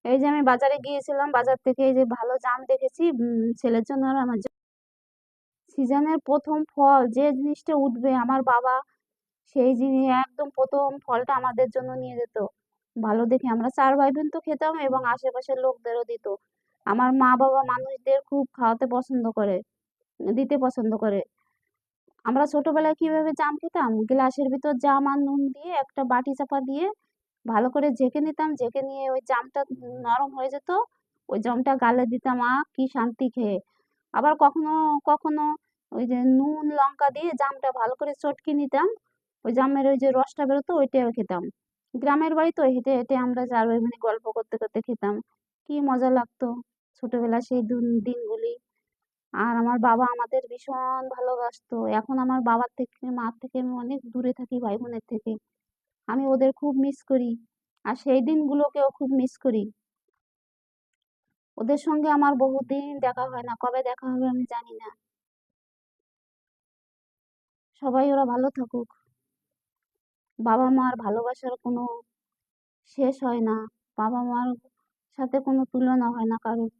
এই যে আমি বাজারে গিয়েছিলাম, বাজার থেকে এই যে ভালো জাম দেখেছি ছেলের জন্য আর আমার জন্য। সিজনের প্রথম ফল যে জিনিসটা উঠবে আমার বাবা সেই জিনিস একদম প্রথম ফলটা আমাদের জন্য নিয়ে যেত। ভালো দেখে আমরা 4 ভাই বোন তো খেতাম এবং আশেপাশের লোকদেরও দিত। আমার মা বাবা মানুষদের খুব খাওয়াতে পছন্দ করে, দিতে পছন্দ করে। আমরা ছোটবেলায় কিভাবে জাম খেতাম, গ্লাসের ভিতর জাম আর নুন দিয়ে একটা বাটি চাপা দিয়ে ভালো করে ঝেঁকে নিতাম, ঝেঁকে নিয়ে ওই জামটা নরম হয়ে যেত, ওই জামটা গালে দিতাম, কি শান্তি খেয়ে। আবার কখনো কখনো ওই যে নুন লঙ্কা দিয়ে জামটা ভালো করে চটকে নিতাম, ওই জামের ওই যে রসটা বেরোতো ওইটাও খেতাম। গ্রামের বাড়ি তো, হেঁটে হেঁটে আমরা চার ভাই বোনে গল্প করতে করতে খেতাম। কি মজা লাগতো ছোটবেলা সেই দিনগুলি। আর আমার বাবা আমাদের ভীষণ ভালোবাসতো। এখন আমার বাবার থেকে মার থেকে আমি অনেক দূরে থাকি ভাই বোনের থেকে। আমি ওদের খুব মিস করি। আর সেই দিনগুলোকেও খুব মিস করি। ওদের সঙ্গে আমার বহুদিন দেখা হয় না, কবে দেখা হবে আমি জানি না। সবাই ওরা ভালো থাকুক। বাবা মার ভালোবাসার কোনো শেষ হয় না। বাবা মার সাথে কোনো তুলনা হয় না কারোর।